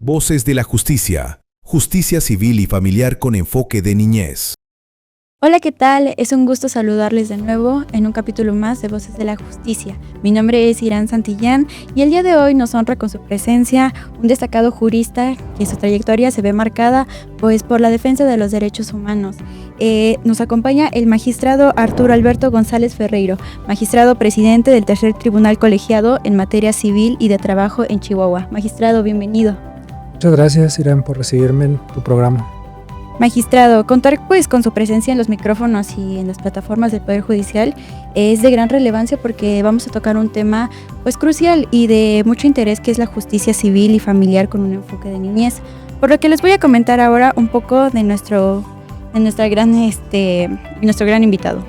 Voces de la Justicia. Justicia civil y familiar con enfoque de niñez. Hola, ¿qué tal? Es un gusto saludarles de nuevo en un capítulo más de Voces de la Justicia. Mi nombre es Irán Santillán y el día de hoy nos honra con su presencia un destacado jurista que su trayectoria se ve marcada pues por la defensa de los derechos humanos. Nos acompaña el magistrado Arturo Alberto González Ferreiro, magistrado presidente del Tercer Tribunal Colegiado en materia civil y de trabajo en Chihuahua. Magistrado, bienvenido. Muchas gracias, Irán, por recibirme en tu programa. Magistrado, contar pues con su presencia en los micrófonos y en las plataformas del Poder Judicial es de gran relevancia porque vamos a tocar un tema pues crucial y de mucho interés, que es la justicia civil y familiar con un enfoque de niñez. Por lo que les voy a comentar ahora un poco de nuestro gran invitado.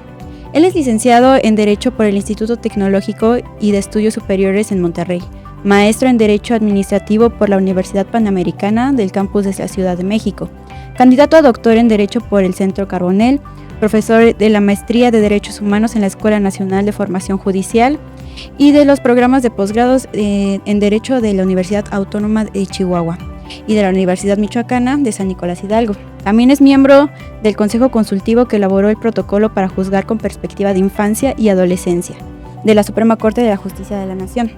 Él es licenciado en Derecho por el Instituto Tecnológico y de Estudios Superiores en Monterrey, maestro en Derecho Administrativo por la Universidad Panamericana del campus de la Ciudad de México, candidato a doctor en Derecho por el Centro Carbonell, profesor de la Maestría de Derechos Humanos en la Escuela Nacional de Formación Judicial y de los programas de posgrados en Derecho de la Universidad Autónoma de Chihuahua y de la Universidad Michoacana de San Nicolás Hidalgo. También es miembro del Consejo Consultivo que elaboró el protocolo para juzgar con perspectiva de infancia y adolescencia de la Suprema Corte de la Justicia de la Nación.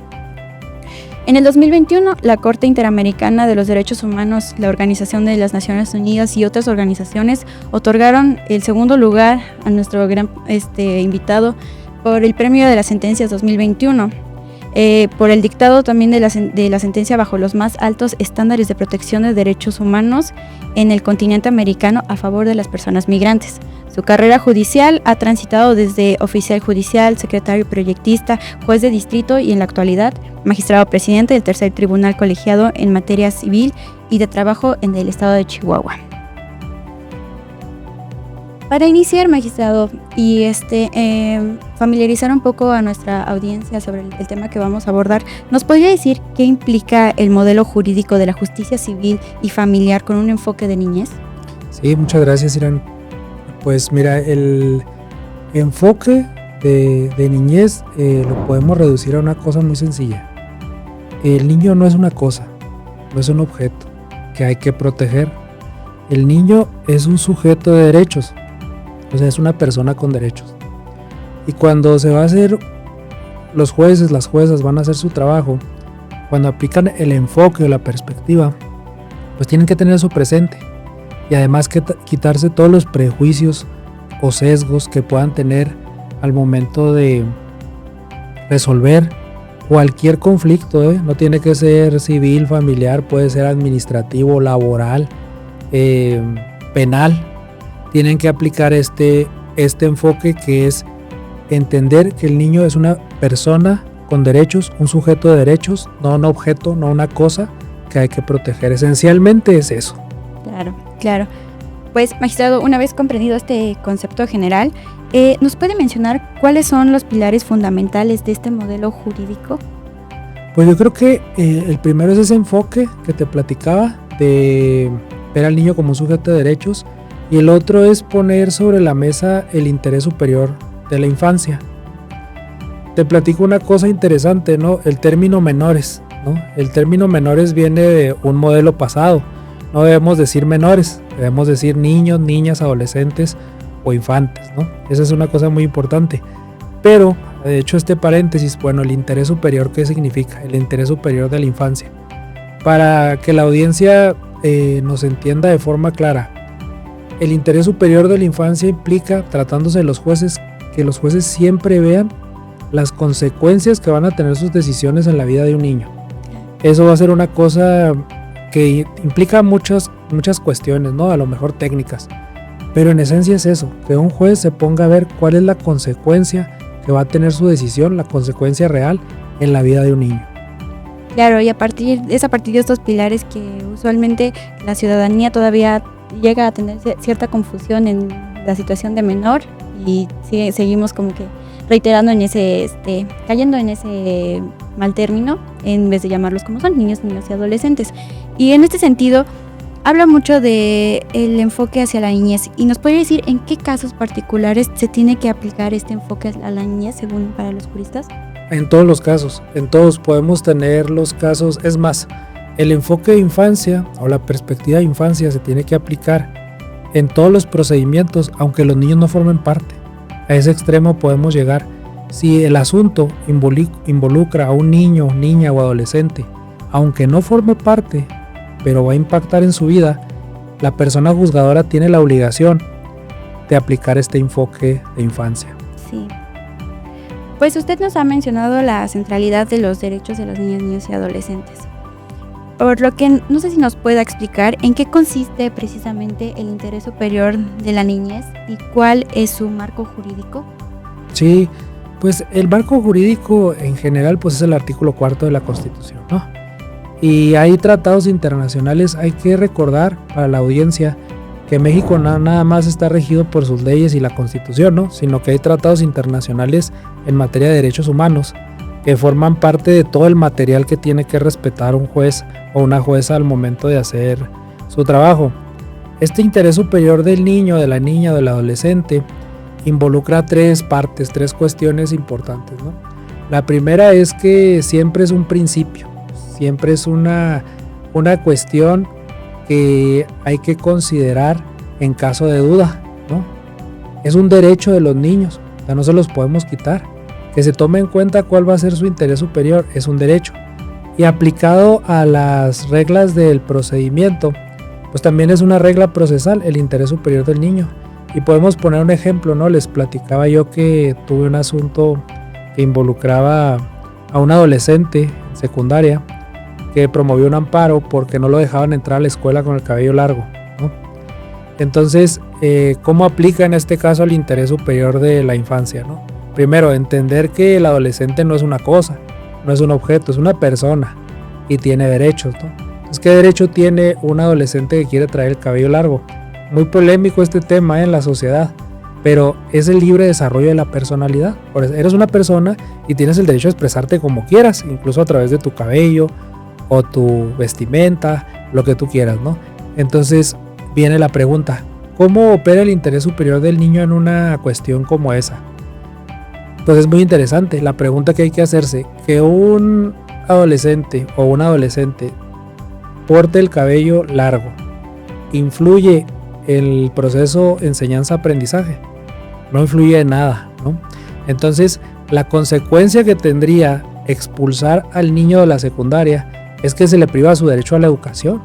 En el 2021, la Corte Interamericana de los Derechos Humanos, la Organización de las Naciones Unidas y otras organizaciones otorgaron el segundo lugar a nuestro gran invitado por el Premio de las Sentencias 2021, por el dictado también de la sentencia bajo los más altos estándares de protección de derechos humanos en el continente americano a favor de las personas migrantes. Su carrera judicial ha transitado desde oficial judicial, secretario proyectista, juez de distrito y en la actualidad magistrado presidente del Tercer Tribunal Colegiado en materia civil y de trabajo en el estado de Chihuahua. Para iniciar, magistrado, y familiarizar un poco a nuestra audiencia sobre el tema que vamos a abordar, ¿nos podría decir qué implica el modelo jurídico de la justicia civil y familiar con un enfoque de niñez? Sí, muchas gracias, Irán. Pues mira, el enfoque de niñez lo podemos reducir a una cosa muy sencilla. El niño no es una cosa, no es un objeto que hay que proteger. El niño es un sujeto de derechos, o sea, es una persona con derechos. Y cuando se va a hacer, los jueces, las juezas van a hacer su trabajo, cuando aplican el enfoque o la perspectiva, pues tienen que tener eso presente. Y además que quitarse todos los prejuicios o sesgos que puedan tener al momento de resolver cualquier conflicto, no tiene que ser civil, familiar, puede ser administrativo, laboral, penal. Tienen que aplicar este enfoque, que es entender que el niño es una persona con derechos, un sujeto de derechos, no un objeto, no una cosa que hay que proteger. Esencialmente es eso. Claro. Pues, magistrado, una vez comprendido este concepto general, ¿nos puede mencionar cuáles son los pilares fundamentales de este modelo jurídico? Pues yo creo que el primero es ese enfoque que te platicaba de ver al niño como un sujeto de derechos, y el otro es poner sobre la mesa el interés superior de la infancia. Te platico una cosa interesante, ¿no? El término menores, ¿no? El término menores viene de un modelo pasado. No debemos decir menores, debemos decir niños, niñas, adolescentes o infantes, ¿no? Esa es una cosa muy importante. Pero, de hecho, este paréntesis, bueno, el interés superior, ¿qué significa? El interés superior de la infancia. Para que la audiencia nos entienda de forma clara, el interés superior de la infancia implica, tratándose de los jueces, que los jueces siempre vean las consecuencias que van a tener sus decisiones en la vida de un niño. Eso va a ser una cosa que implica muchas cuestiones, ¿no? A lo mejor técnicas, pero en esencia es eso, que un juez se ponga a ver cuál es la consecuencia que va a tener su decisión, la consecuencia real en la vida de un niño. Claro, y es a partir de estos pilares que usualmente la ciudadanía todavía llega a tener cierta confusión en la situación de menor, y seguimos como que reiterando en cayendo en ese mal término en vez de llamarlos como son, niños y adolescentes. Y en este sentido, habla mucho de el enfoque hacia la niñez, y nos puede decir en qué casos particulares se tiene que aplicar este enfoque a la niñez según para los juristas. En todos los casos, en todos podemos tener los casos. Es más, el enfoque de infancia o la perspectiva de infancia se tiene que aplicar en todos los procedimientos, aunque los niños no formen parte. A ese extremo podemos llegar si el asunto involucra a un niño, niña o adolescente, aunque no forme parte, pero va a impactar en su vida. La persona juzgadora tiene la obligación de aplicar este enfoque de infancia. Sí. Pues usted nos ha mencionado la centralidad de los derechos de los niños, niñas y adolescentes. Por lo que no sé si nos pueda explicar en qué consiste precisamente el interés superior de la niñez y cuál es su marco jurídico. Sí, pues el marco jurídico en general pues es el artículo 4 de la Constitución, ¿no? Y hay tratados internacionales. Hay que recordar para la audiencia que México nada más está regido por sus leyes y la Constitución, ¿no? Sino que hay tratados internacionales en materia de derechos humanos que forman parte de todo el material que tiene que respetar un juez o una jueza al momento de hacer su trabajo. Este interés superior del niño, de la niña o del adolescente involucra tres partes, tres cuestiones importantes, ¿no? La primera es que siempre es un principio, siempre es una cuestión que hay que considerar en caso de duda, ¿no? Es un derecho de los niños, o sea, no se los podemos quitar. Que se tome en cuenta cuál va a ser su interés superior es un derecho. Y aplicado a las reglas del procedimiento, pues también es una regla procesal el interés superior del niño. Y podemos poner un ejemplo, ¿no? Les platicaba yo que tuve un asunto que involucraba a un adolescente en secundaria que promovió un amparo porque no lo dejaban entrar a la escuela con el cabello largo, ¿no? Entonces, ¿cómo aplica en este caso el interés superior de la infancia, ¿no? Primero, entender que el adolescente no es una cosa, no es un objeto, es una persona y tiene derechos, ¿no? Entonces, ¿qué derecho tiene un adolescente que quiere traer el cabello largo? Muy polémico este tema en la sociedad, pero es el libre desarrollo de la personalidad. Por eso, eres una persona y tienes el derecho a expresarte como quieras, incluso a través de tu cabello o tu vestimenta, lo que tú quieras, ¿no? Entonces viene la pregunta, ¿cómo opera el interés superior del niño en una cuestión como esa? Pues es muy interesante la pregunta que hay que hacerse, que un adolescente o una adolescente porte el cabello largo, ¿influye el proceso enseñanza-aprendizaje? No influye en nada, ¿no? Entonces, la consecuencia que tendría expulsar al niño de la secundaria es que se le priva su derecho a la educación.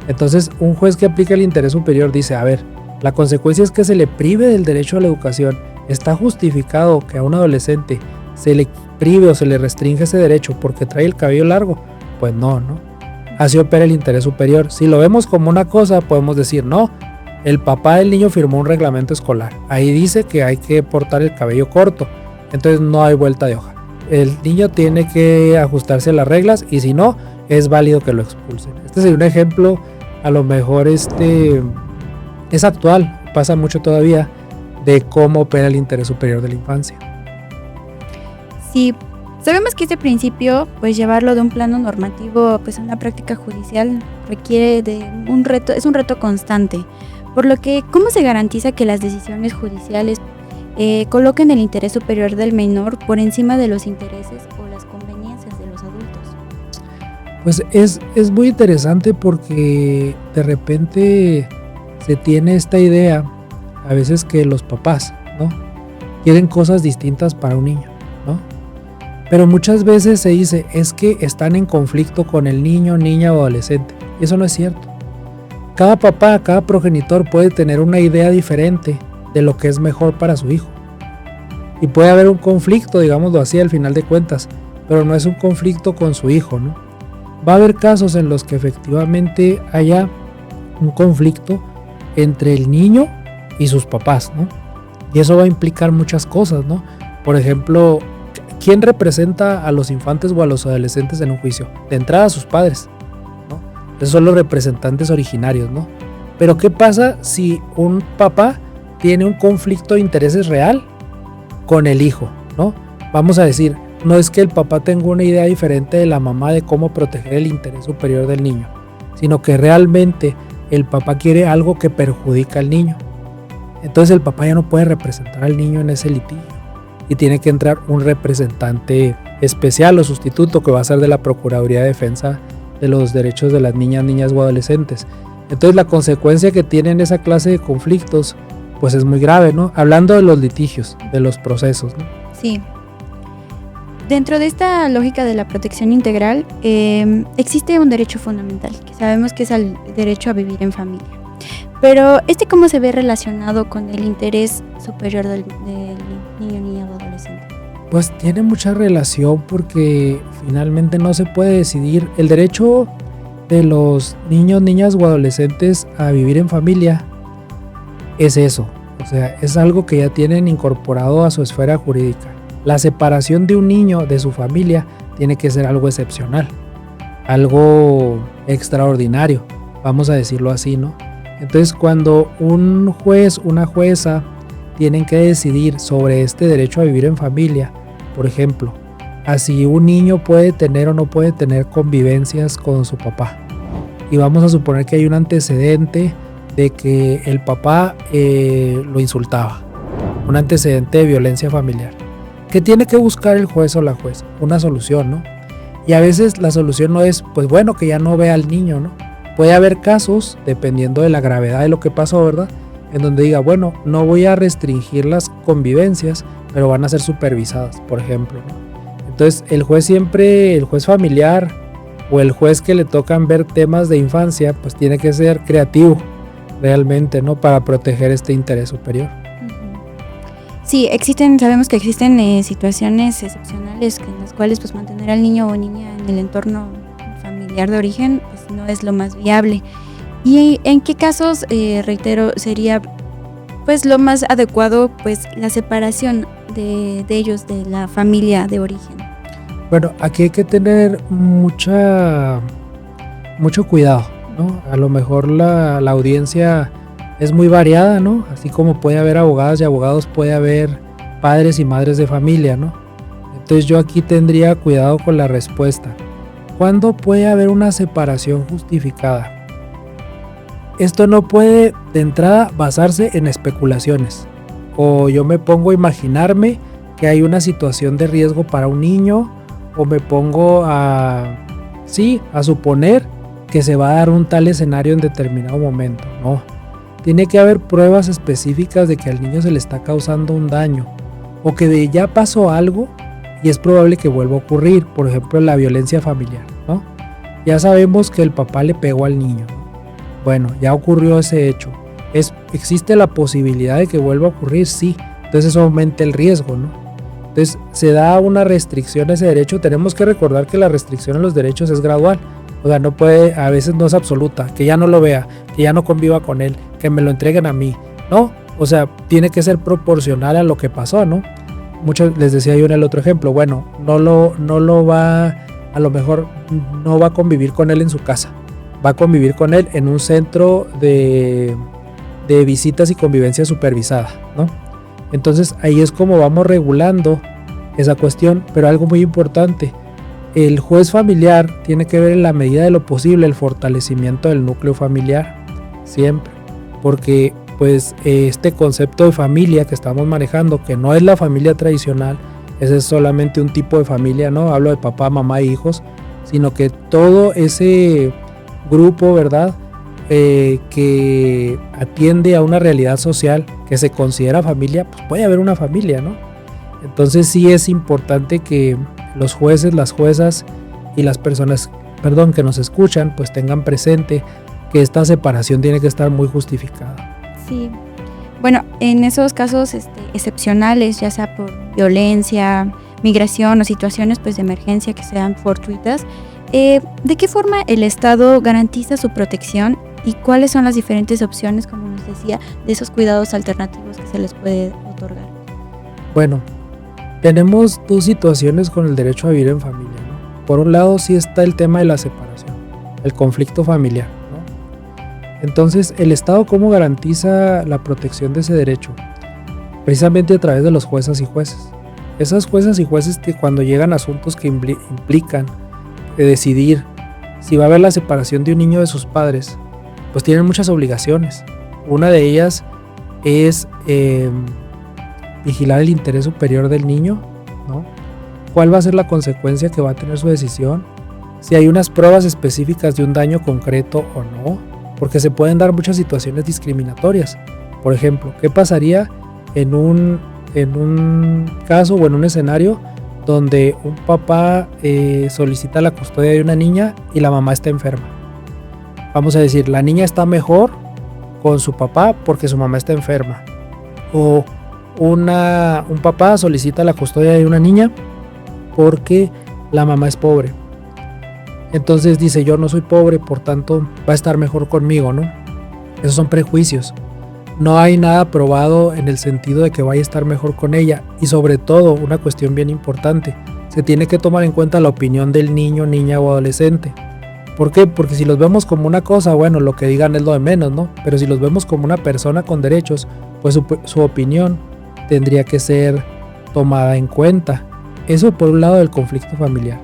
Entonces, un juez que aplica el interés superior dice, a ver, la consecuencia es que se le prive del derecho a la educación. ¿Está justificado que a un adolescente se le prive o se le restringe ese derecho porque trae el cabello largo? Pues no. Así opera el interés superior. Si lo vemos como una cosa, podemos decir, no, el papá del niño firmó un reglamento escolar. Ahí dice que hay que portar el cabello corto. Entonces no hay vuelta de hoja. El niño tiene que ajustarse a las reglas y si no, es válido que lo expulsen. Este sería un ejemplo, a lo mejor es actual, pasa mucho todavía, de cómo opera el interés superior de la infancia. Sí, sabemos que este principio, pues llevarlo de un plano normativo pues a una práctica judicial requiere de un reto, es un reto constante, por lo que ¿cómo se garantiza que las decisiones judiciales coloquen el interés superior del menor por encima de los intereses o las conveniencias de los adultos? Pues es muy interesante porque de repente se tiene esta idea a veces que los papás, ¿no?, quieren cosas distintas para un niño, ¿no? Pero muchas veces se dice, es que están en conflicto con el niño, niña o adolescente. Y eso no es cierto. Cada papá, cada progenitor puede tener una idea diferente de lo que es mejor para su hijo. Y puede haber un conflicto, digámoslo así, al final de cuentas, pero no es un conflicto con su hijo, ¿no? Va a haber casos en los que efectivamente haya un conflicto entre el niño y sus papás, ¿no? Y eso va a implicar muchas cosas, ¿no? Por ejemplo, ¿quién representa a los infantes o a los adolescentes en un juicio? De entrada, sus padres, ¿no? Esos son los representantes originarios, ¿no? Pero ¿qué pasa si un papá tiene un conflicto de intereses real con el hijo, ¿no? Vamos a decir, no es que el papá tenga una idea diferente de la mamá de cómo proteger el interés superior del niño, sino que realmente el papá quiere algo que perjudica al niño. Entonces el papá ya no puede representar al niño en ese litigio y tiene que entrar un representante especial o sustituto que va a ser de la Procuraduría de Defensa de los derechos de las niñas o adolescentes. Entonces la consecuencia que tienen esa clase de conflictos pues es muy grave, ¿no? Hablando de los litigios, de los procesos, ¿no? Sí. Dentro de esta lógica de la protección integral, existe un derecho fundamental, que sabemos que es el derecho a vivir en familia. Pero ¿cómo se ve relacionado con el interés superior del niño, niña o adolescente? Pues tiene mucha relación porque finalmente no se puede decidir. El derecho de los niños, niñas o adolescentes a vivir en familia es eso. O sea, es algo que ya tienen incorporado a su esfera jurídica. La separación de un niño de su familia tiene que ser algo excepcional, algo extraordinario, vamos a decirlo así, ¿no? Entonces, cuando un juez, una jueza tienen que decidir sobre este derecho a vivir en familia, por ejemplo, así un niño puede tener o no puede tener convivencias con su papá. Y vamos a suponer que hay un antecedente de que el papá lo insultaba, un antecedente de violencia familiar. ¿Qué tiene que buscar el juez o la jueza? Una solución, ¿no? Y a veces la solución no es, pues bueno, que ya no vea al niño, ¿no? Puede haber casos, dependiendo de la gravedad de lo que pasó, ¿verdad?, en donde diga, bueno, no voy a restringir las convivencias, pero van a ser supervisadas, por ejemplo, ¿no? Entonces, el juez familiar o el juez que le tocan ver temas de infancia, pues tiene que ser creativo realmente, ¿no?, para proteger este interés superior. Sí, sabemos que existen situaciones excepcionales en las cuales pues mantener al niño o niña en el entorno familiar de origen pues no es lo más viable. ¿Y en qué casos, reitero, sería pues lo más adecuado pues la separación de ellos de la familia de origen? Bueno, aquí hay que tener mucho cuidado, ¿no? A lo mejor la audiencia es muy variada, ¿no? Así como puede haber abogadas y abogados, puede haber padres y madres de familia, ¿no? Entonces yo aquí tendría cuidado con la respuesta. ¿Cuándo puede haber una separación justificada? Esto no puede de entrada basarse en especulaciones. O yo me pongo a imaginarme que hay una situación de riesgo para un niño, o me pongo a suponer que se va a dar un tal escenario en determinado momento. No. Tiene que haber pruebas específicas de que al niño se le está causando un daño o que ya pasó algo y es probable que vuelva a ocurrir, por ejemplo la violencia familiar, ¿no? Ya sabemos que el papá le pegó al niño, ¿no? Bueno, ya ocurrió ese hecho. ¿Existe la posibilidad de que vuelva a ocurrir? Sí, entonces eso aumenta el riesgo, ¿no? Entonces se da una restricción a ese derecho. Tenemos que recordar que la restricción a los derechos es gradual. O sea, no puede, a veces no es absoluta, que ya no lo vea, que ya no conviva con él, que me lo entreguen a mí, ¿no? O sea, tiene que ser proporcional a lo que pasó, ¿no? Muchos les decía yo en el otro ejemplo, bueno, no lo va, a lo mejor no va a convivir con él en su casa, va a convivir con él en un centro de visitas y convivencia supervisada, ¿no? Entonces ahí es como vamos regulando esa cuestión, pero algo muy importante. El juez familiar tiene que ver en la medida de lo posible el fortalecimiento del núcleo familiar, siempre, porque pues este concepto de familia que estamos manejando, que no es la familia tradicional, ese es solamente un tipo de familia, ¿no? Hablo de papá, mamá e hijos, sino que todo ese grupo, ¿verdad?, que atiende a una realidad social que se considera familia, pues puede haber una familia, ¿no? Entonces sí es importante que los jueces, las juezas y las personas, que nos escuchan, pues tengan presente que esta separación tiene que estar muy justificada. Sí. Bueno, en esos casos excepcionales, ya sea por violencia, migración o situaciones pues de emergencia que sean fortuitas, ¿de qué forma el Estado garantiza su protección y cuáles son las diferentes opciones, como nos decía, de esos cuidados alternativos que se les puede otorgar? Bueno, tenemos dos situaciones con el derecho a vivir en familia, ¿no? Por un lado sí está el tema de la separación, el conflicto familiar, ¿no? Entonces, ¿el Estado cómo garantiza la protección de ese derecho? Precisamente a través de los jueces y jueces. Esas juezas y jueces que cuando llegan asuntos que implican decidir si va a haber la separación de un niño de sus padres, pues tienen muchas obligaciones. Una de ellas es vigilar el interés superior del niño, ¿no? ¿Cuál va a ser la consecuencia que va a tener su decisión? si hay unas pruebas específicas de un daño concreto o no, porque se pueden dar muchas situaciones discriminatorias. Por ejemplo, ¿qué pasaría en un caso o en un escenario donde un papá solicita la custodia de una niña y la mamá está enferma? Vamos a decir, la niña está mejor con su papá porque su mamá está enferma. O un papá solicita la custodia de una niña porque la mamá es pobre. Entonces dice, yo no soy pobre, por tanto va a estar mejor conmigo, ¿no? Esos son prejuicios. No hay nada probado en el sentido de que vaya a estar mejor con ella. Y sobre todo, una cuestión bien importante, se tiene que tomar en cuenta la opinión del niño, niña o adolescente. ¿Por qué? Porque si los vemos como una cosa, bueno, lo que digan es lo de menos, ¿no? Pero si los vemos como una persona con derechos, pues su opinión tendría que ser tomada en cuenta. Eso por un lado del conflicto familiar.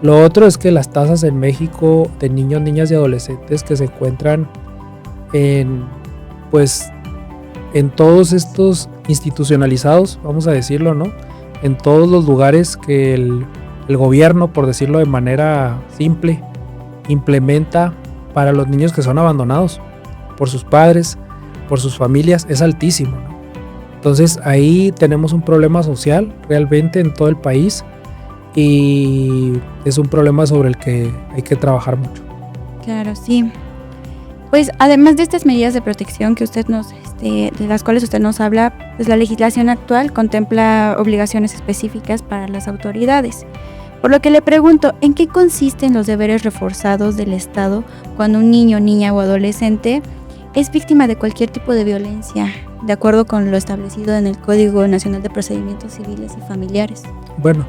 Lo otro es que las tasas en México de niños, niñas y adolescentes que se encuentran en todos estos institucionalizados, vamos a decirlo, ¿no? En todos los lugares que el gobierno, por decirlo de manera simple, implementa para los niños que son abandonados por sus padres, por sus familias, es altísimo, ¿no? Entonces ahí tenemos un problema social realmente en todo el país y es un problema sobre el que hay que trabajar mucho. Claro, sí. Pues además de estas medidas de protección que de las cuales usted nos habla, pues la legislación actual contempla obligaciones específicas para las autoridades. Por lo que le pregunto, ¿en qué consisten los deberes reforzados del Estado cuando un niño, niña o adolescente es víctima de cualquier tipo de violencia, de acuerdo con lo establecido en el Código Nacional de Procedimientos Civiles y Familiares? Bueno,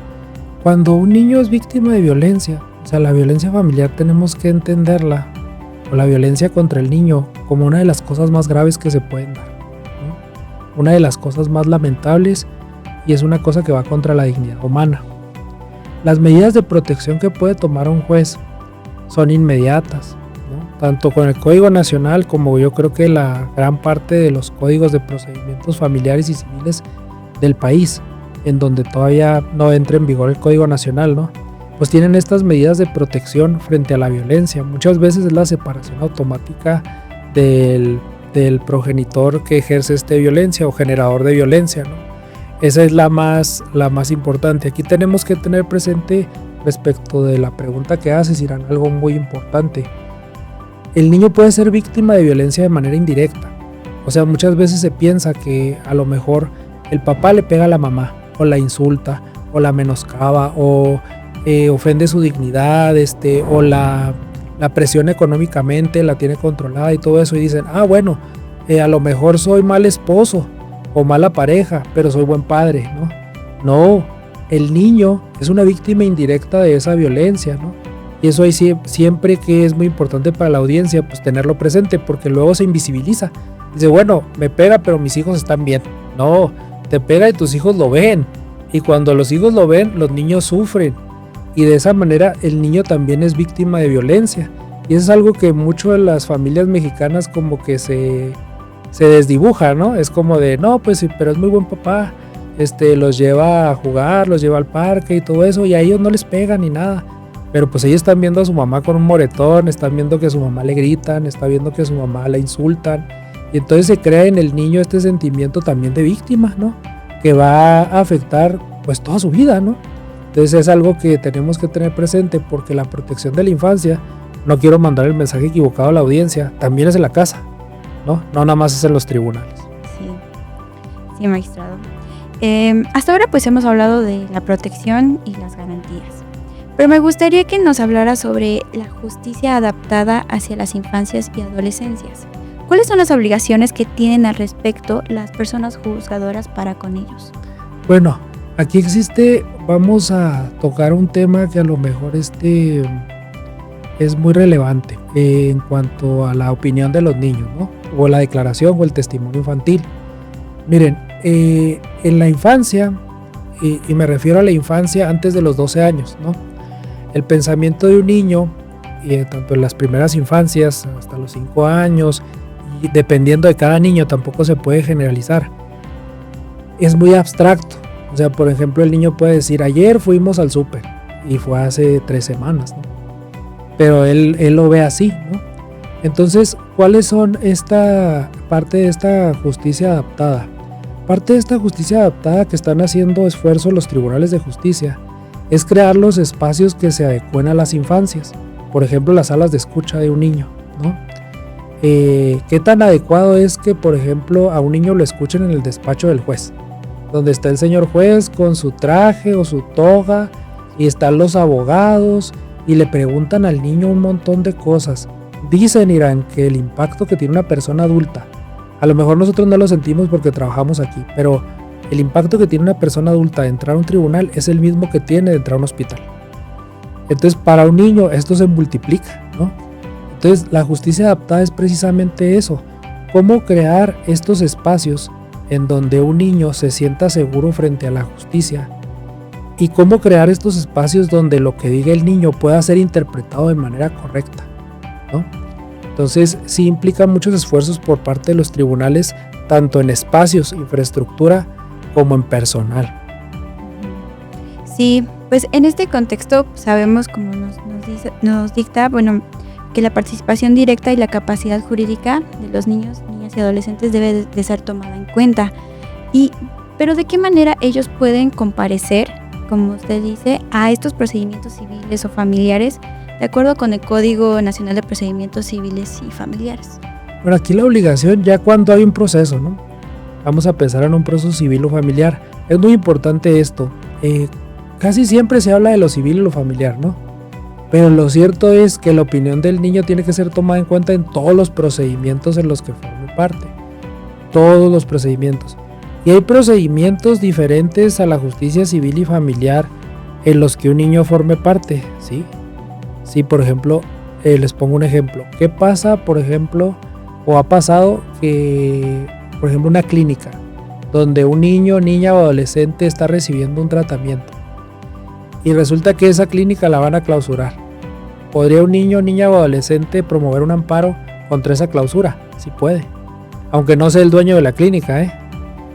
cuando un niño es víctima de violencia, o sea, la violencia familiar tenemos que entenderla, o la violencia contra el niño, como una de las cosas más graves que se pueden dar, ¿no? Una de las cosas más lamentables, y es una cosa que va contra la dignidad humana. Las medidas de protección que puede tomar un juez son inmediatas, ¿no? Tanto con el Código Nacional como yo creo que la gran parte de los códigos de procedimientos familiares y civiles del país, en donde todavía no entra en vigor el Código Nacional, ¿no? Pues tienen estas medidas de protección frente a la violencia. Muchas veces es la separación automática del progenitor que ejerce violencia o generador de violencia, ¿no? Esa es la más importante. Aquí tenemos que tener presente, respecto de la pregunta que haces, Irán, algo muy importante. El niño puede ser víctima de violencia de manera indirecta. O sea, muchas veces se piensa que a lo mejor el papá le pega a la mamá, o la insulta, o la menoscaba, o ofende su dignidad, o la presiona económicamente, la tiene controlada y todo eso, y dicen, bueno, a lo mejor soy mal esposo o mala pareja, pero soy buen padre, ¿no? No, el niño es una víctima indirecta de esa violencia, ¿no? Y eso ahí siempre que es muy importante para la audiencia, pues tenerlo presente, porque luego se invisibiliza. Dice, bueno, me pega, pero mis hijos están bien. No, te pega y tus hijos lo ven. Y cuando los hijos lo ven, los niños sufren. Y de esa manera el niño también es víctima de violencia. Y eso es algo que mucho de las familias mexicanas como que se desdibuja, ¿no? Es como de, no, pues sí, pero es muy buen papá. Los lleva a jugar, los lleva al parque y todo eso. Y a ellos no les pega ni nada. Pero pues ellos están viendo a su mamá con un moretón, están viendo que a su mamá le gritan, están viendo que a su mamá la insultan. Y entonces se crea en el niño este sentimiento también de víctima, ¿no? Que va a afectar pues toda su vida, ¿no? Entonces es algo que tenemos que tener presente, porque la protección de la infancia, no quiero mandar el mensaje equivocado a la audiencia, también es en la casa, ¿no? No nada más es en los tribunales. Sí, magistrado. Hasta ahora pues hemos hablado de la protección y las garantías, pero me gustaría que nos hablara sobre la justicia adaptada hacia las infancias y adolescencias. ¿Cuáles son las obligaciones que tienen al respecto las personas juzgadoras para con ellos? Bueno, aquí vamos a tocar un tema que a lo mejor es muy relevante en cuanto a la opinión de los niños, ¿no? O la declaración o el testimonio infantil. Miren, en la infancia, y me refiero a la infancia antes de los 12 años, ¿no? El pensamiento de un niño, tanto en las primeras infancias hasta los 5 años, y dependiendo de cada niño, tampoco se puede generalizar. Es muy abstracto. O sea, por ejemplo, el niño puede decir, ayer fuimos al súper, y fue hace 3 semanas, ¿no? pero él lo ve así, ¿no? Entonces, ¿cuáles son esta parte de esta justicia adaptada? Parte de esta justicia adaptada que están haciendo esfuerzo los tribunales de justicia es crear los espacios que se adecúen a las infancias. Por ejemplo, las salas de escucha de un niño, ¿no? ¿Qué tan adecuado es que, por ejemplo, a un niño lo escuchen en el despacho del juez? Donde está el señor juez con su traje o su toga y están los abogados y le preguntan al niño un montón de cosas. Dicen, Irán, que el impacto que tiene una persona adulta, a lo mejor nosotros no lo sentimos porque trabajamos aquí, pero el impacto que tiene una persona adulta de entrar a un tribunal es el mismo que tiene de entrar a un hospital. Entonces, para un niño esto se multiplica, ¿no? Entonces, la justicia adaptada es precisamente eso, cómo crear estos espacios en donde un niño se sienta seguro frente a la justicia y cómo crear estos espacios donde lo que diga el niño pueda ser interpretado de manera correcta, ¿no? Entonces, sí implica muchos esfuerzos por parte de los tribunales, tanto en espacios, infraestructura, como en personal. Sí, pues en este contexto sabemos, como nos dicta, bueno, que la participación directa y la capacidad jurídica de los niños, niñas y adolescentes debe de ser tomada en cuenta. Pero ¿de qué manera ellos pueden comparecer, como usted dice, a estos procedimientos civiles o familiares de acuerdo con el Código Nacional de Procedimientos Civiles y Familiares? Bueno, aquí la obligación ya cuando hay un proceso, ¿no? Vamos a pensar en un proceso civil o familiar. Es muy importante esto. Casi siempre se habla de lo civil y lo familiar, ¿no? Pero lo cierto es que la opinión del niño tiene que ser tomada en cuenta en todos los procedimientos en los que forme parte. Todos los procedimientos. Y hay procedimientos diferentes a la justicia civil y familiar en los que un niño forme parte, ¿sí? Sí, por ejemplo, les pongo un ejemplo. ¿Qué pasa, por ejemplo, o ha pasado que, por ejemplo, una clínica donde un niño, niña o adolescente está recibiendo un tratamiento y resulta que esa clínica la van a clausurar? ¿Podría un niño, niña o adolescente promover un amparo contra esa clausura? Sí puede, aunque no sea el dueño de la clínica, ¿eh?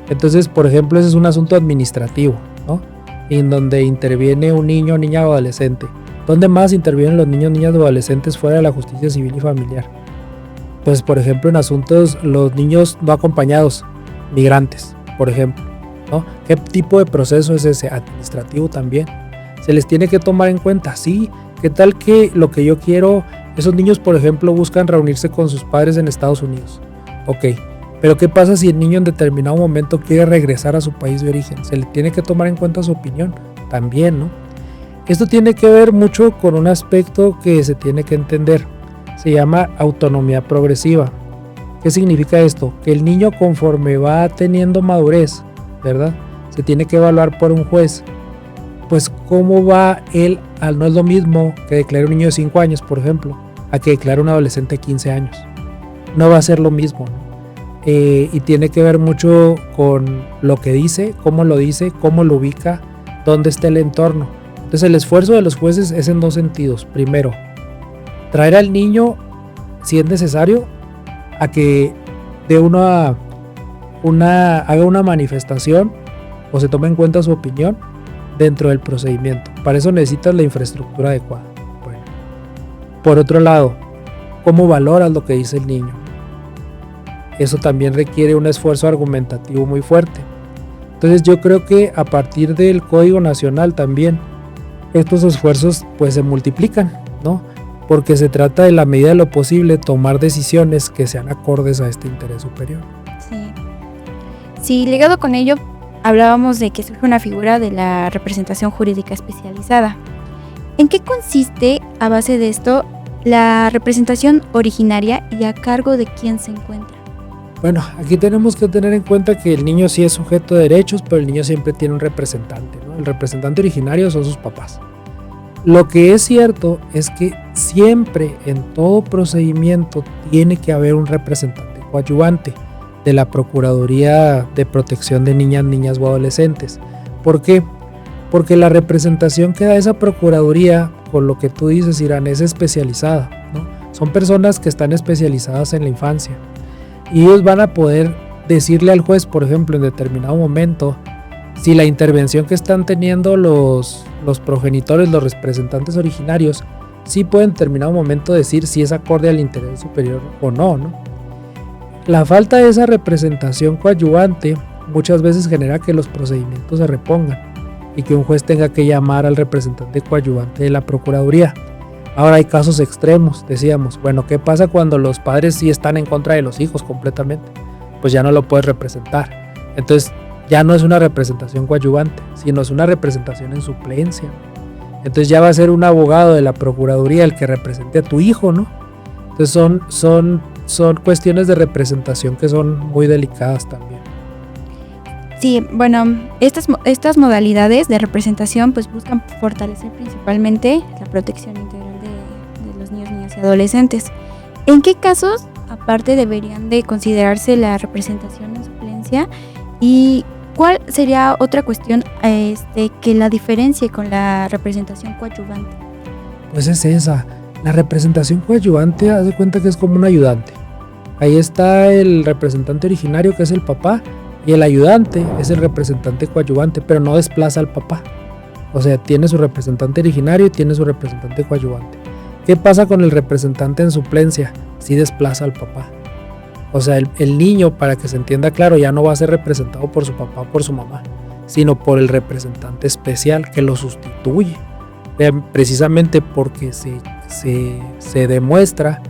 Entonces, por ejemplo, ese es un asunto administrativo, ¿no? En donde interviene un niño, niña o adolescente. ¿Dónde más intervienen los niños, niñas o adolescentes fuera de la justicia civil y familiar? Pues, por ejemplo, en asuntos, los niños no acompañados, migrantes, por ejemplo, ¿no? ¿Qué tipo de proceso es ese? Administrativo también. ¿Se les tiene que tomar en cuenta? Sí. ¿Qué tal que lo que yo quiero, esos niños, por ejemplo, buscan reunirse con sus padres en Estados Unidos? Ok, pero ¿qué pasa si el niño en determinado momento quiere regresar a su país de origen? ¿Se le tiene que tomar en cuenta su opinión? También, ¿no? Esto tiene que ver mucho con un aspecto que se tiene que entender. Se llama autonomía progresiva. ¿Qué significa esto? Que el niño, conforme va teniendo madurez, ¿verdad? Se tiene que evaluar por un juez. Pues cómo va él, no es lo mismo que declare un niño de 5 años, por ejemplo, a que declare un adolescente de 15 años. No va a ser lo mismo, ¿no? Y tiene que ver mucho con lo que dice, cómo lo ubica, dónde está el entorno. Entonces el esfuerzo de los jueces es en dos sentidos. Primero, traer al niño, si es necesario, a que dé haga una manifestación o se tome en cuenta su opinión dentro del procedimiento. Para eso necesitas la infraestructura adecuada. Bueno. Por otro lado, ¿cómo valoras lo que dice el niño? Eso también requiere un esfuerzo argumentativo muy fuerte. Entonces yo creo que a partir del Código Nacional también estos esfuerzos pues se multiplican, ¿no? Porque se trata de la medida de lo posible tomar decisiones que sean acordes a este interés superior. Sí, ligado con ello, hablábamos de que surge una figura de la representación jurídica especializada. ¿En qué consiste, a base de esto, la representación originaria y a cargo de quién se encuentra? Bueno, aquí tenemos que tener en cuenta que el niño sí es sujeto de derechos, pero el niño siempre tiene un representante, ¿no? El representante originario son sus papás. Lo que es cierto es que siempre en todo procedimiento tiene que haber un representante coadyuvante de la Procuraduría de Protección de Niñas o Adolescentes. ¿Por qué? Porque la representación que da esa Procuraduría, con lo que tú dices, Irán, es especializada, ¿no? Son personas que están especializadas en la infancia y ellos van a poder decirle al juez, por ejemplo, en determinado momento, si la intervención que están teniendo los progenitores, los representantes originarios, sí puede en determinado momento decir si es acorde al interés superior o no, ¿no? La falta de esa representación coadyuvante muchas veces genera que los procedimientos se repongan y que un juez tenga que llamar al representante coadyuvante de la Procuraduría. Ahora hay casos extremos, decíamos, bueno, ¿qué pasa cuando los padres sí están en contra de los hijos completamente? Pues ya no lo puedes representar. Entonces ya no es una representación coadyuvante, sino es una representación en suplencia. Entonces ya va a ser un abogado de la Procuraduría el que represente a tu hijo, ¿no? Entonces son cuestiones de representación que son muy delicadas también. Sí, bueno, estas modalidades de representación pues buscan fortalecer principalmente la protección integral de los niños, niñas y adolescentes. ¿En qué casos, aparte, deberían de considerarse la representación en suplencia? ¿Y cuál sería otra cuestión que la diferencie con la representación coadyuvante? Pues es esa. La representación coadyuvante, haz de cuenta que es como un ayudante. Ahí está el representante originario, que es el papá, y el ayudante es el representante coadyuvante, pero no desplaza al papá. O sea, tiene su representante originario y tiene su representante coadyuvante. ¿Qué pasa con el representante en suplencia? Sí desplaza al papá. O sea, el niño, para que se entienda claro, ya no va a ser representado por su papá o por su mamá, sino por el representante especial que lo sustituye. Precisamente porque se demuestra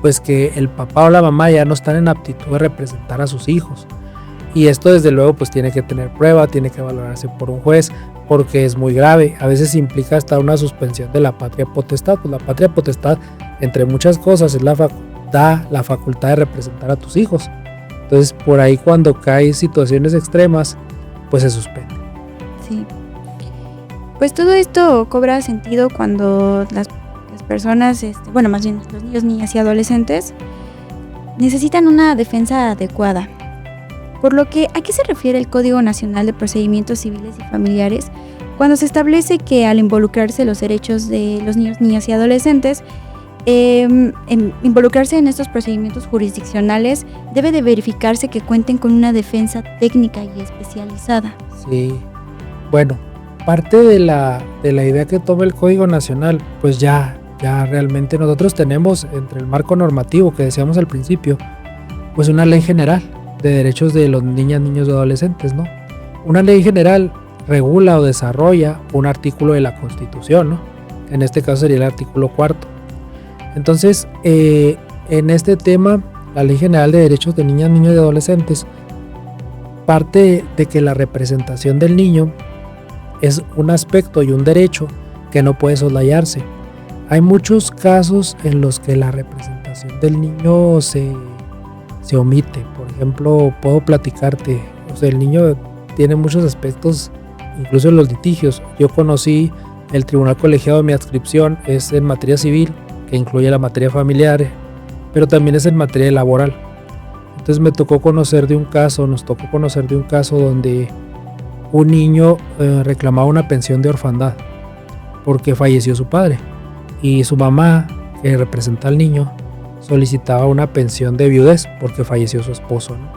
pues que el papá o la mamá ya no están en aptitud de representar a sus hijos. Y esto desde luego pues tiene que tener prueba, tiene que valorarse por un juez, porque es muy grave. A veces implica hasta una suspensión de la patria potestad. Pues la patria potestad, entre muchas cosas, da la facultad de representar a tus hijos. Entonces por ahí cuando cae situaciones extremas, pues se suspende. Sí. Pues todo esto cobra sentido cuando las personas, bueno, más bien los niños, niñas y adolescentes necesitan una defensa adecuada. Por lo que, ¿a qué se refiere el Código Nacional de Procedimientos Civiles y Familiares cuando se establece que al involucrarse los derechos de los niños, niñas y adolescentes, involucrarse en estos procedimientos jurisdiccionales debe de verificarse que cuenten con una defensa técnica y especializada? Sí, bueno, parte de la idea que toma el Código Nacional, pues ya realmente nosotros tenemos entre el marco normativo que decíamos al principio, pues una ley general de derechos de los niñas, niños y adolescentes, ¿no? Una ley general regula o desarrolla un artículo de la Constitución, ¿no? En este caso sería el artículo 4. Entonces, en este tema, la Ley General de Derechos de Niñas, Niños y Adolescentes parte de que la representación del niño es un aspecto y un derecho que no puede soslayarse. Hay muchos casos en los que la representación del niño se omite. Por ejemplo, puedo platicarte, o sea, el niño tiene muchos aspectos, incluso en los litigios. Yo conocí el tribunal colegiado de mi adscripción, es en materia civil, que incluye la materia familiar, pero también es en materia laboral. Entonces nos tocó conocer de un caso donde un niño reclamaba una pensión de orfandad porque falleció su padre, y su mamá, que representa al niño, solicitaba una pensión de viudez porque falleció su esposo, ¿no?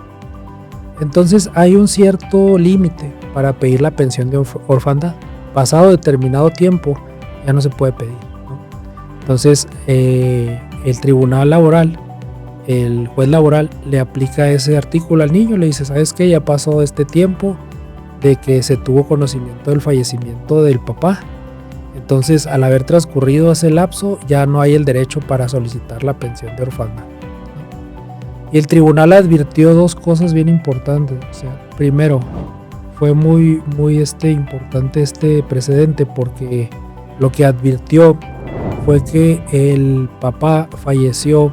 Entonces hay un cierto límite para pedir la pensión de orfandad. Pasado determinado tiempo ya no se puede pedir, ¿no? Entonces el tribunal laboral, el juez laboral, le aplica ese artículo al niño, le dice, ¿sabes qué? Ya pasó este tiempo de que se tuvo conocimiento del fallecimiento del papá. Entonces, al haber transcurrido ese lapso, ya no hay el derecho para solicitar la pensión de orfandad, ¿no? Y el tribunal advirtió dos cosas bien importantes. O sea, primero, fue muy importante este precedente, porque lo que advirtió fue que el papá falleció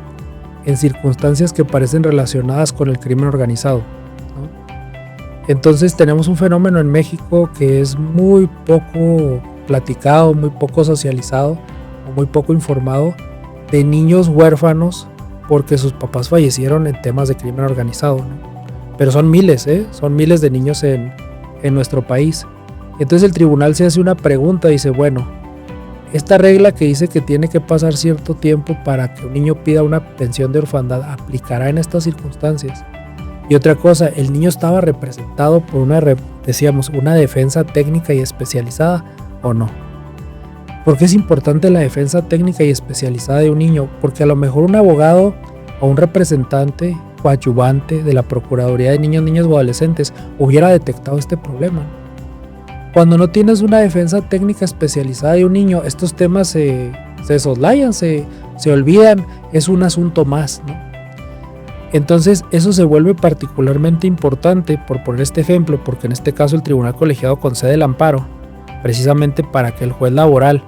en circunstancias que parecen relacionadas con el crimen organizado, ¿no? Entonces tenemos un fenómeno en México que es muy poco platicado, muy poco socializado o muy poco informado, de niños huérfanos porque sus papás fallecieron en temas de crimen organizado, ¿no? Pero son miles de niños en nuestro país. Entonces el tribunal se hace una pregunta, dice, bueno, esta regla que dice que tiene que pasar cierto tiempo para que un niño pida una pensión de orfandad, ¿aplicará en estas circunstancias? Y otra cosa, el niño estaba representado por una defensa técnica y especializada, ¿o no? ¿Por qué es importante la defensa técnica y especializada de un niño? Porque a lo mejor un abogado o un representante coadyuvante de la Procuraduría de Niños, Niñas o Adolescentes hubiera detectado este problema. Cuando no tienes una defensa técnica especializada de un niño, estos temas se soslayan, se olvidan, es un asunto más, ¿no? Entonces eso se vuelve particularmente importante, por poner este ejemplo, porque en este caso el tribunal colegiado concede el amparo, precisamente para que el juez laboral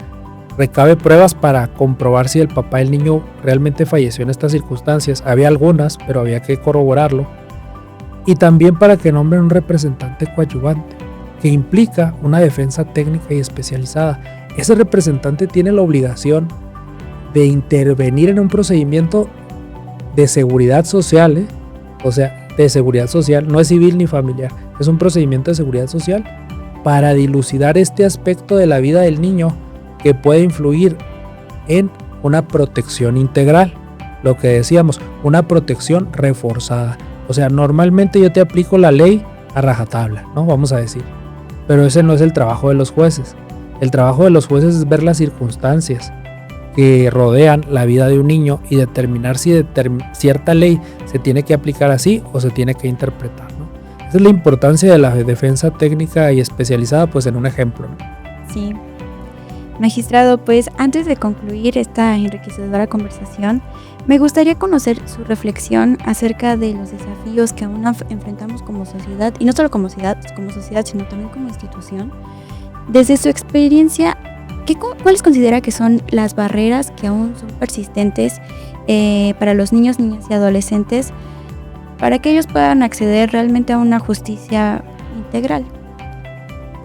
recabe pruebas para comprobar si el papá del niño realmente falleció en estas circunstancias. Había algunas, pero había que corroborarlo. Y también para que nombren un representante coadyuvante, que implica una defensa técnica y especializada. Ese representante tiene la obligación de intervenir en un procedimiento de seguridad social, o sea, de seguridad social, no es civil ni familiar, es un procedimiento de seguridad social para dilucidar este aspecto de la vida del niño que puede influir en una protección integral, lo que decíamos, una protección reforzada. O sea, normalmente yo te aplico la ley a rajatabla, ¿no? Vamos a decir, pero ese no es el trabajo de los jueces. El trabajo de los jueces es ver las circunstancias que rodean la vida de un niño y determinar si cierta ley se tiene que aplicar así o se tiene que interpretar, ¿no? Esa es la importancia de la defensa técnica y especializada, pues en un ejemplo, ¿no? Sí. Magistrado, pues antes de concluir esta enriquecedora conversación, me gustaría conocer su reflexión acerca de los desafíos que aún enfrentamos como sociedad, y no solo como sociedad, sino también como institución. Desde su experiencia, ¿cuáles considera que son las barreras que aún son persistentes para los niños, niñas y adolescentes para que ellos puedan acceder realmente a una justicia integral?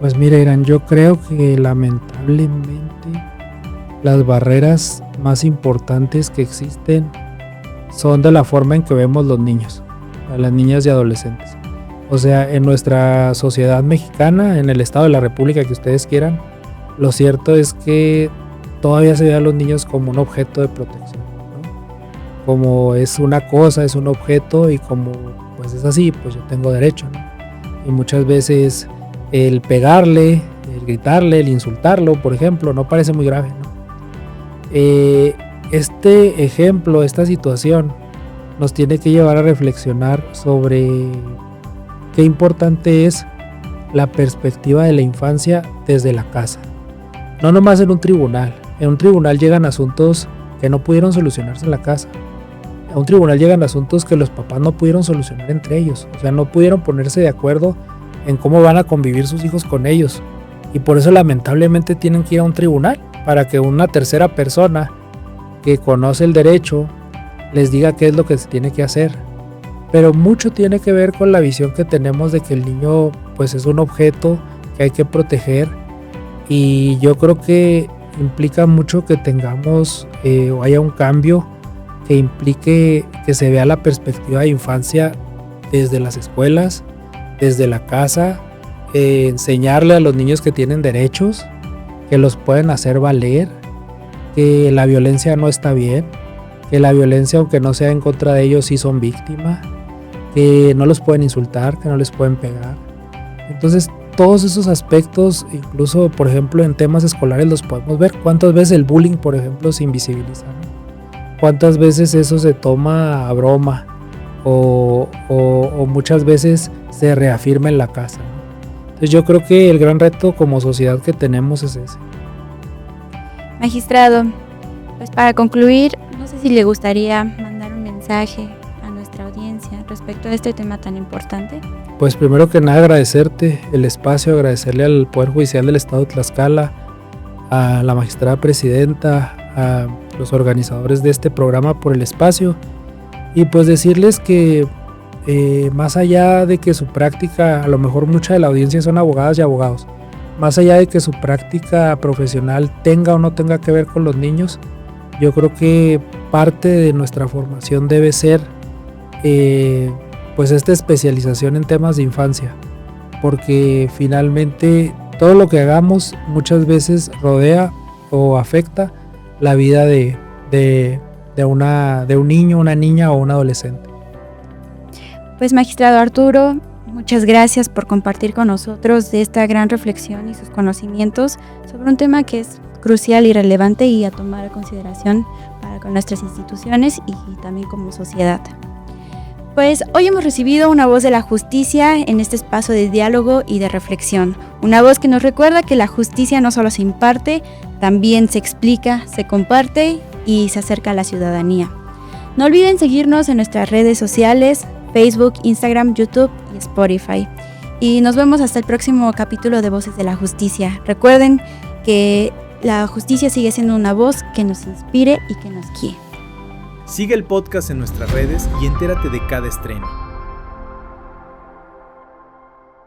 Pues mira, Irán, yo creo que lamentablemente las barreras más importantes que existen son de la forma en que vemos los niños, a las niñas y adolescentes. O sea, en nuestra sociedad mexicana, en el estado de la República que ustedes quieran, lo cierto es que todavía se ve a los niños como un objeto de protección, ¿no? Como es una cosa, es un objeto y como pues es así, pues yo tengo derecho, ¿no? Y muchas veces el pegarle, el gritarle, el insultarlo, por ejemplo, no parece muy grave, ¿no? Este ejemplo, esta situación nos tiene que llevar a reflexionar sobre qué importante es la perspectiva de la infancia desde la casa. No nomás en un tribunal. En un tribunal llegan asuntos que no pudieron solucionarse en la casa. A un tribunal llegan asuntos que los papás no pudieron solucionar entre ellos. O sea, no pudieron ponerse de acuerdo en cómo van a convivir sus hijos con ellos. Y por eso lamentablemente tienen que ir a un tribunal para que una tercera persona que conoce el derecho les diga qué es lo que se tiene que hacer. Pero mucho tiene que ver con la visión que tenemos de que el niño pues es un objeto que hay que proteger, y yo creo que implica mucho que tengamos o haya un cambio que implique que se vea la perspectiva de infancia desde las escuelas, desde la casa, enseñarle a los niños que tienen derechos, que los pueden hacer valer, que la violencia no está bien, que la violencia, aunque no sea en contra de ellos, sí son víctimas, que no los pueden insultar, que no les pueden pegar. Entonces todos esos aspectos, incluso por ejemplo en temas escolares, los podemos ver. ¿Cuántas veces el bullying, por ejemplo, se invisibiliza, ¿no? ¿Cuántas veces eso se toma a broma o muchas veces se reafirma en la casa, ¿no? Entonces yo creo que el gran reto como sociedad que tenemos es ese. Magistrado, pues para concluir, no sé si le gustaría mandar un mensaje a nuestra audiencia respecto a este tema tan importante. Pues primero que nada agradecerte el espacio, agradecerle al Poder Judicial del Estado de Tlaxcala, a la magistrada presidenta, a los organizadores de este programa por el espacio, y pues decirles que más allá de que su práctica, a lo mejor mucha de la audiencia son abogadas y abogados, más allá de que su práctica profesional tenga o no tenga que ver con los niños, yo creo que parte de nuestra formación debe ser pues esta especialización en temas de infancia, porque finalmente todo lo que hagamos muchas veces rodea o afecta la vida de un niño, una niña o un adolescente. Pues magistrado Arturo, muchas gracias por compartir con nosotros de esta gran reflexión y sus conocimientos sobre un tema que es crucial y relevante y a tomar en consideración para con nuestras instituciones y también como sociedad. Pues hoy hemos recibido una voz de la justicia en este espacio de diálogo y de reflexión. Una voz que nos recuerda que la justicia no solo se imparte, también se explica, se comparte y se acerca a la ciudadanía. No olviden seguirnos en nuestras redes sociales, Facebook, Instagram, YouTube y Spotify. Y nos vemos hasta el próximo capítulo de Voces de la Justicia. Recuerden que la justicia sigue siendo una voz que nos inspire y que nos guíe. Sigue el podcast en nuestras redes y entérate de cada estreno.